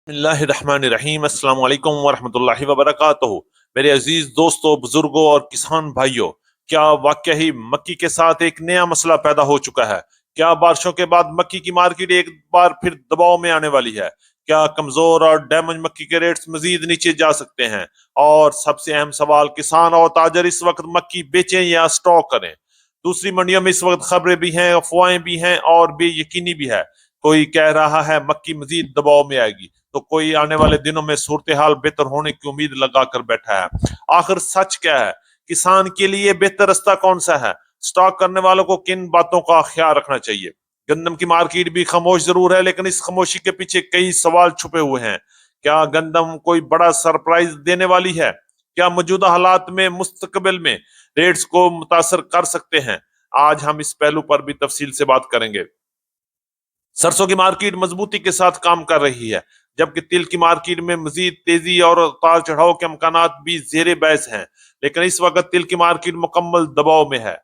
बिस्मिल्लाहिर्रहमानिर्रहीम। अस्सलाम वालेकुम वरहमतुल्लाहि वबरकातुहू। मेरे अजीज दोस्तों, बुजुर्गों और किसान भाइयों, क्या वाकया ही मक्की के साथ एक नया मसला पैदा हो चुका है? क्या बारिशों के बाद मक्की की मार्केट एक बार फिर दबाव में आने वाली है? क्या कमजोर और डैमेज मक्की के रेट्स मजीद नीचे जा सकते हैं? और सबसे अहम सवाल, किसान और ताजर इस वक्त मक्की बेचें या स्टॉक करें? दूसरी मंडियों में इस वक्त खबरें भी हैं, अफवाहें भी हैं और बेयकीनी भी है। कोई कह रहा है मक्की मजीद दबाव में आएगी, तो कोई आने वाले दिनों में सूरत हाल बेहतर होने की उम्मीद लगाकर बैठा है। आखिर सच क्या है? किसान के लिए बेहतर रास्ता कौन सा है? स्टॉक करने वालों को किन बातों का ख्याल रखना चाहिए? गंदम की मार्केट भी खामोश जरूर है, लेकिन इस खामोशी के पीछे कई सवाल छुपे हुए हैं। क्या गंदम कोई बड़ा सरप्राइज देने वाली है? क्या मौजूदा हालात में मुस्तकबिल में रेट्स को मुतासर कर सकते हैं? आज हम इस पहलू पर भी तफसील से बात करेंगे। सरसों की मार्केट मजबूती के साथ काम कर रही है, जबकि तिल की मार्केट में मजीद तेजी और उतार चढ़ाव के अमकानात भी जेर बहस हैं। लेकिन इस वक्त तिल की मार्केट मुकम्मल दबाव में है।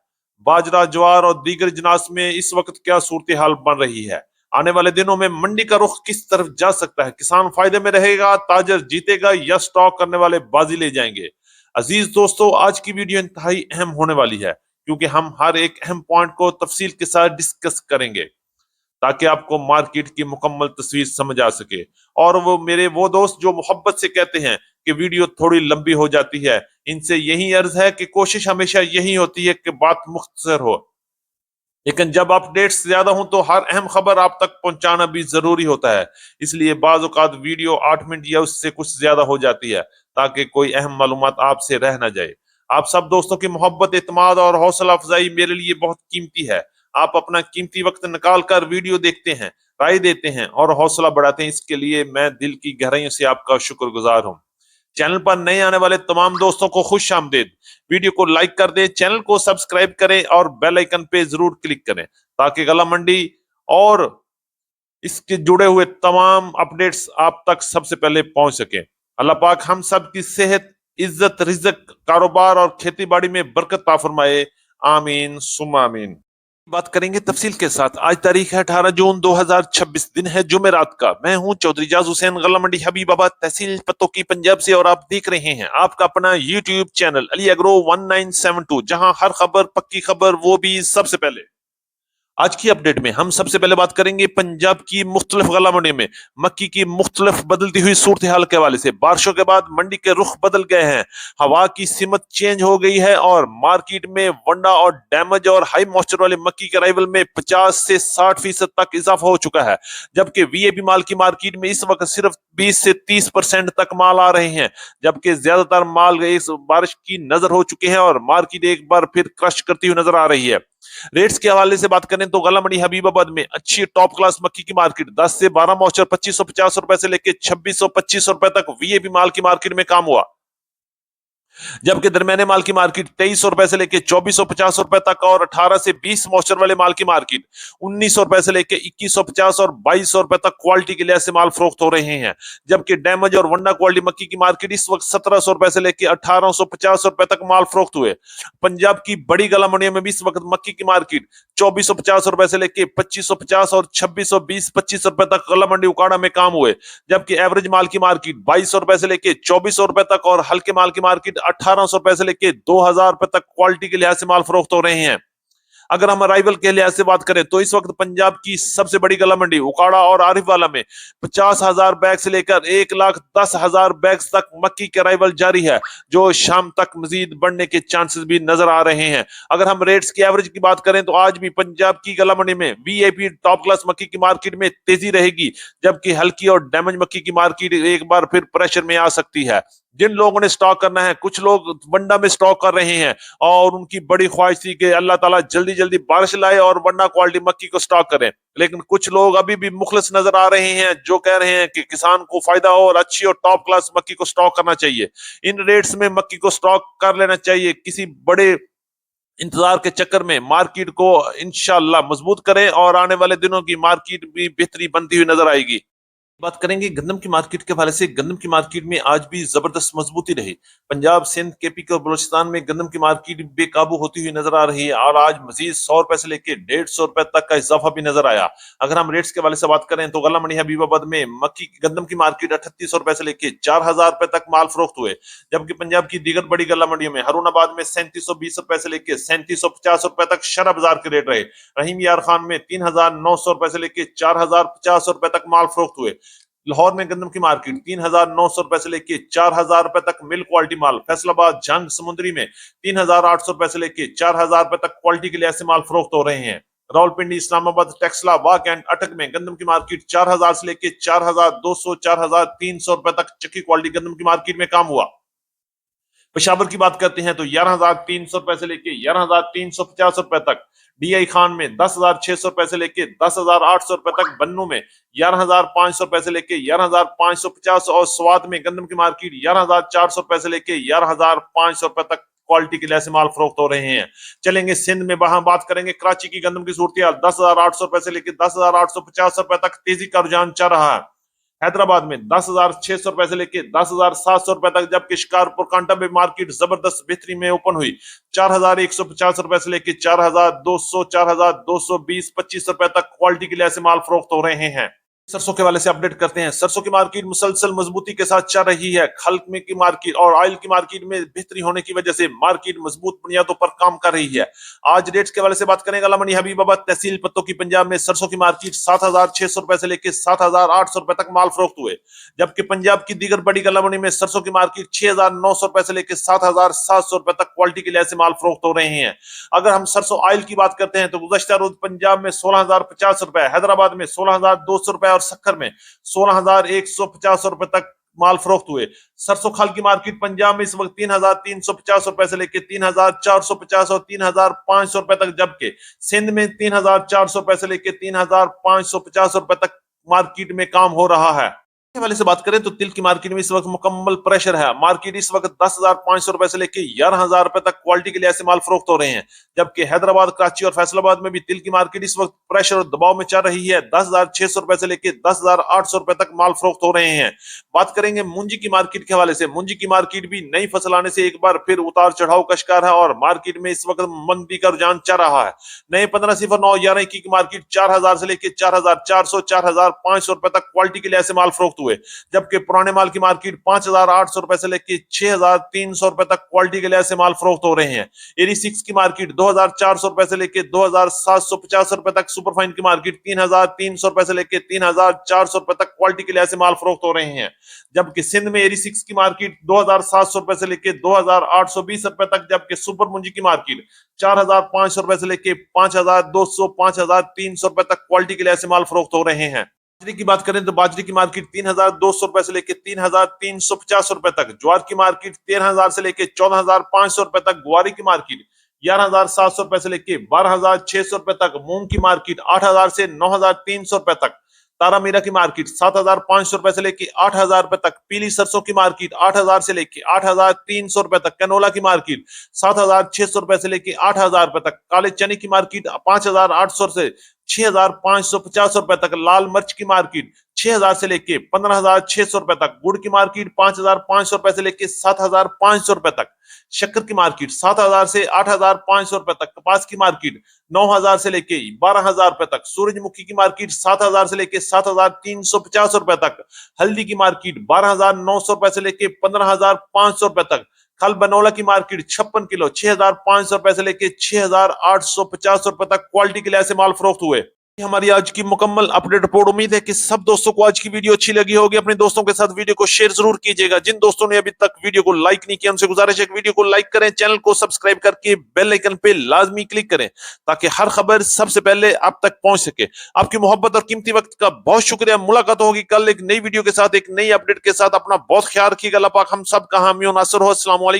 बाजरा, ज्वार और दीगर जिनास में इस वक्त क्या सूरत हाल बन रही है? आने वाले दिनों में मंडी का रुख किस तरफ जा सकता है? किसान फायदे में रहेगा, ताजर जीतेगा या स्टॉक करने वाले बाजी ले जाएंगे? अजीज दोस्तों, आज की वीडियो इंतहाई अहम होने वाली है, क्योंकि हम हर एक अहम पॉइंट को तफसील के साथ डिस्कस करेंगे, ताकि आपको मार्केट की मुकम्मल तस्वीर समझ आ सके। और वो मेरे वो दोस्त जो मोहब्बत से कहते हैं कि वीडियो थोड़ी लंबी हो जाती है, इनसे यही अर्ज है कि कोशिश हमेशा यही होती है कि बात मुख्तसर हो, लेकिन जब अपडेट्स ज्यादा हों तो हर अहम खबर आप तक पहुंचाना भी जरूरी होता है। इसलिए बाज औकात वीडियो 8 मिनट या उससे कुछ ज्यादा हो जाती है, ताकि कोई अहम मालूमात आपसे रह ना जाए। आप सब दोस्तों की मोहब्बत, इत्मीनान और हौसला अफजाई मेरे लिए बहुत कीमती है। आप अपना कीमती वक्त निकाल कर वीडियो देखते हैं, राय देते हैं और हौसला बढ़ाते हैं। इसके लिए मैं दिल की गहराइयों से आपका शुक्रगुजार हूँ। चैनल पर नए आने वाले तमाम दोस्तों को खुश आमदेद। वीडियो को लाइक कर दें, चैनल को सब्सक्राइब करें और बेल आइकन पे जरूर क्लिक करें, ताकि गला मंडी और इसके जुड़े हुए तमाम अपडेट्स आप तक सबसे पहले पहुंच सके। अल्लाह पाक हम सब की सेहत, इज्जत, रिजक, कारोबार और खेती बाड़ी में बरकत ता फरमाए। आमीन सुम्मा आमीन। बात करेंगे तफसील के साथ। आज तारीख है 18 जून 2026, दिन है जुमेरात का। मैं हूं चौधरी जाज हुसैन, गला मंडी हबीबाबाद, तहसील पतोकी, पंजाब से, और आप देख रहे हैं आपका अपना यूट्यूब चैनल अली एग्रो 1972, जहां हर खबर पक्की खबर, वो भी सबसे पहले। आज की अपडेट में हम सबसे पहले बात करेंगे पंजाब की मुख्तलिफ गला मंडी में मक्की की मुख्तलिफ बदलती हुई सूरत हाल के हवाले से। बारिशों के बाद मंडी के रुख बदल गए हैं, हवा की सिमत चेंज हो गई है और मार्केट में वंडा और डैमेज और हाई मॉइस्चर वाले मक्की के अराइवल में 50 से 60% तक इजाफा हो चुका है। जबकि वीएपी माल की मार्केट में इस वक्त सिर्फ 20 से 30% तक माल आ रहे हैं, जबकि ज्यादातर माल इस बारिश की नजर हो चुके हैं और मार्केट एक बार फिर क्रश करती हुई नजर आ रही है। रेट्स के हवाले से बात करें तो गला मंडी हबीबाबाद में अच्छी टॉप क्लास मक्की की मार्केट 10 से 12 मॉइस्चर 2550 रुपए से लेकर 2625 रुपए तक वीएपी माल की मार्केट में काम हुआ। जबकि दरमियाने माल की मार्केट 2300 रुपए से लेकर 2450 रुपए तक, और 18 से 20 मॉइस्चर वाले माल की मार्केट 1900 रुपए से लेकर 2150 और 2200 रुपए तक क्वालिटी के लिहाज से माल फरोख्त हो रहे हैं। जबकि डैमेज और वंडा क्वालिटी मक्की की मार्केट इस वक्त 1700 रुपए से लेकर 1850 रुपए तक माल फरोख्त हुए। पंजाब की बड़ी गला मंडियों में भी इस वक्त मक्की की मार्केट 2450 रुपए से लेकर 2550 और 2620-25 रुपए तक गला मंडी उकाड़ा में काम हुए। जबकि एवरेज माल की मार्केट 2200 रुपए से लेके 2400 रुपए तक और हल्के माल की मार्केट 1800 रुपए से लेके 2000 रुपए तक क्वालिटी के लिहाज से माल फरोख्त हो रहे हैं। अगर हम अराइवल के लिहाज से बात करें तो इस वक्त पंजाब की सबसे बड़ी गला मंडी उकाड़ा और आरिफ वाला में 50,000 बैग से लेकर 1,10,000 बैग तक मक्की के अराइवल जारी है, जो शाम तक मजीद बढ़ने के चांसेस भी नजर आ रहे हैं। अगर हम रेट्स की एवरेज की बात करें तो आज भी पंजाब की गला मंडी में वीआईपी टॉप क्लास मक्की की मार्केट में तेजी रहेगी, जबकि हल्की और डैमेज मक्की की मार्केट एक बार फिर प्रेशर में आ सकती है। जिन लोगों ने स्टॉक करना है, कुछ लोग वंडा में स्टॉक कर रहे हैं और उनकी बड़ी ख्वाहिश थी कि अल्लाह ताला जल्दी जल्दी बारिश लाए और वंडा क्वालिटी मक्की को स्टॉक करें। लेकिन कुछ लोग अभी भी मुखलिस नजर आ रहे हैं, जो कह रहे हैं कि किसान को फायदा हो और अच्छी और टॉप क्लास मक्की को स्टॉक करना चाहिए। इन रेट्स में मक्की को स्टॉक कर लेना चाहिए। किसी बड़े इंतजार के चक्कर में मार्केट को इंशाल्लाह मजबूत करें और आने वाले दिनों की मार्केट भी बेहतरी बनती हुई नजर आएगी। बात करेंगे गंदम की मार्केट के हवाले से। गंदम की मार्केट में आज भी जबरदस्त मजबूती रही। पंजाब, सिंध, केपी और बलोचिस्तान में गंदम की मार्केट बेकाबू होती हुई नजर आ रही है और आज मजीद 100 रुपए से लेकर 150 रुपए तक का इजाफा भी नजर आया। अगर हम रेट्स के हवाले से बात करें तो गला मंडी हबीबाबाद में मक्की की गंदम की मार्केट 3800 रुपए से लेकर 4000 रुपए तक माल फरोख्त हुए, जबकि पंजाब की दीगर बड़ी गला मंडियों में हरूनाबाद में 3720 रुपए से लेकर 3750 रुपए तक शरा बाजार के रेट रहे। रहीम यार खान में 3900 रुपए से लेकर 4050 रुपए तक माल फरोख्त हुए। लाहौर में गंदम की मार्केट 3900 रुपए से लेके 4000 रुपए तक मिल क्वालिटी माल। फैसलाबाद, जंग, समुद्री में 3800 रुपए से लेके 4000 रुपए तक क्वालिटी के लिए ऐसे माल फरोख्त हो रहे हैं। रावलपिंडी, इस्लामाबाद, टेक्सला, वाक एंड अटक में गंदम की मार्केट 4000 से लेके 4200 4300 रुपए तक चक्की क्वालिटी गंदम की मार्केट में काम हुआ। पेशावर की बात करते हैं तो 11,300 रुपए से लेके 11,350 रुपए तक। डीआई खान में 10,600 रुपए से लेके 10,800 रुपए तक। बन्नू में 11,500 रुपए से लेके 11,550 और स्वाद में गंदम की मार्केट 11,400 रुपए से लेके 11,500 रुपए तक क्वालिटी के लिए माल फरोख्त हो रहे हैं। चलेंगे सिंध में, वहां बात करेंगे कराची की गंदम की सूरत। 10,800 रुपए से लेकर 10,850 रुपए तक तेजी का रुझान चल रहा है। हैदराबाद में 10,600 रुपए से लेके 10,700 रुपए तक, जबकि शिकारपुर कांटा में मार्केट जबरदस्त बेहतरी में ओपन हुई। 4,150 रुपए से लेके 4,200, 4,220, 25 रुपए तक क्वालिटी के लिए ऐसे माल फरोख्त हो रहे हैं। सरसों के वाले से अपडेट करते हैं। सरसों की मार्केट मुसलसल मजबूती के साथ चल रही है। खल्क में की मार्केट और ऑयल की मार्केट में बेहतरी होने की वजह से मार्केट मजबूत बुनियादों पर काम कर रही है। आज रेट्स के वाले से बात करेंगे। मंडी हबीबाबाद तहसील पत्तों की पंजाब में सरसों की मार्केट 7,600 रुपए से लेकर 7,800 रुपए तक माल फरोख्त हुए, जबकि पंजाब की दीगर बड़ी गला मंडी में सरसों की मार्केट 6,900 रुपए से लेकर 7,700 रुपए तक क्वालिटी के लिए ऐसे माल फरोख्त हो रहे हैं। अगर हम सरसों ऑयल की बात करते हैं तो गुज़श्ता रोज पंजाब में 16,050 रुपए, हैदराबाद में 16,200 रुपए और सक्खर में 16,150 रुपए तक माल फरोख्त हुए। सरसों खल की मार्केट पंजाब में इस वक्त 3,350 रुपए से लेकर 3,450 और 3,500 रुपए तक, जबकि सिंध में 3,400 रुपए से लेकर 3,550 रुपए तक मार्केट में काम हो रहा है। वाले से बात करें तो तिल की मार्केट में इस वक्त मुकम्मल प्रेशर है। मार्केट इस वक्त 10,500 रुपए से लेकर 11,000 रुपए तक क्वालिटी के लिए ऐसे माल फरोख्त हो रहे हैं, जबकि हैदराबाद, कराची और फैसलाबाद में भी तिल की मार्केट इस वक्त प्रेशर और दबाव में चल रही है। 10,600 रुपए से लेकर 10,800 रुपए तक माल फरोख्त हो रहे हैं। बात करेंगे मूंजी की मार्केट के हवाले से। मूंजी की मार्केट भी नई फसल आने से एक बार फिर उतार चढ़ाव का शिकार है और मार्केट में इस वक्त मंदी का रुझान चल रहा है। नए 1509 की मार्केट 4,000 से लेकर 4,400, 4,500 रुपए तक क्वालिटी के लिए ऐसे माल फरोख्त हुए, जबकि पुराने माल की मार्केट 5,800 रुपए से लेकर 6,300 रुपए तक क्वालिटी के लिए ऐसे माल फरोख्त हो रहे हैं। एरी 6 की मार्केट 2,400 रुपए से लेकर 2,750 रुपए तक। सुपरफाइन की मार्केट 3,300 रुपए से लेकर 3,400 रुपए तक क्वालिटी के लिए ऐसे माल फरोख्त हो रहे हैं, जबकि सिंध में एरी 6 की मार्केट 2,700 रुपए से लेकर 2,820 रुपए तक, जबकि सुपर मुंजी की मार्केट 4,500 रुपए से लेकर 5,200, 5,300 रुपए तक क्वालिटी के लिए ऐसे माल फरोख्त हो रहे हैं। बाजरे की बात करें तो बाजरे की मार्केट 3,200 रुपए से लेकर 3,350 रुपए तक। ज्वार की मार्केट 13,000 से लेकर 14,500 रुपए तक। गुआरी की मार्केट 11,700 रुपए से लेकर 12,600 रुपए तक। मूंग की मार्केट 8,000 से 9,300 रुपए तक। तारा मीरा की मार्केट 7,500 रुपए से लेकर 8,000 रुपए तक। पीली सरसों की मार्केट 8,000 से लेकर 8,300 रुपए तक। कैनोला की मार्केट 7,600 रुपए से लेकर 8,000 रुपए तक। काले चने की मार्केट 5,800 से 6,550 रुपए तक। लाल मिर्च की मार्केट 6,000 से लेके 15,600 रुपए तक। गुड़ की मार्केट 5,500 रुपए से लेके 7,500 रुपए तक। शक्कर की मार्केट 7,000 से 8,500 रुपए तक। कपास की मार्केट 9,000 से लेके 12,000 रुपए तक। सूरजमुखी की मार्केट 7,000 से लेके 7,350 रुपए तक। हल्दी की मार्केट 12,900 रुपए से लेके 15,500 रुपए तक। कल बनौला की मार्केट 56 किलो 6,500 रुपए से लेके 6,850 रुपए तक क्वालिटी के लिए ऐसे माल फरोख्त हुए। हमारी आज की मुकम्मल अपडेट रिपोर्ट। उम्मीद है कि सब दोस्तों को आज की वीडियो अच्छी लगी होगी। अपने दोस्तों के साथ वीडियो को शेयर जरूर कीजिएगा। जिन दोस्तों ने अभी तक वीडियो को लाइक नहीं किया उनसे गुजारिश है कि वीडियो को लाइक करें, चैनल को सब्सक्राइब करके बेल आइकन पे लाजमी क्लिक करें ताकि हर खबर सबसे पहले आप तक पहुंच सके। आपकी मोहब्बत और कीमती वक्त का बहुत शुक्रिया। मुलाकात होगी कल एक नई वीडियो के साथ, एक नई अपडेट के साथ। अपना बहुत ख्याल रखिएगा। अल्लाह पाक हम सब का हामी और नासिर हो। अस्सलाम वालेकुम।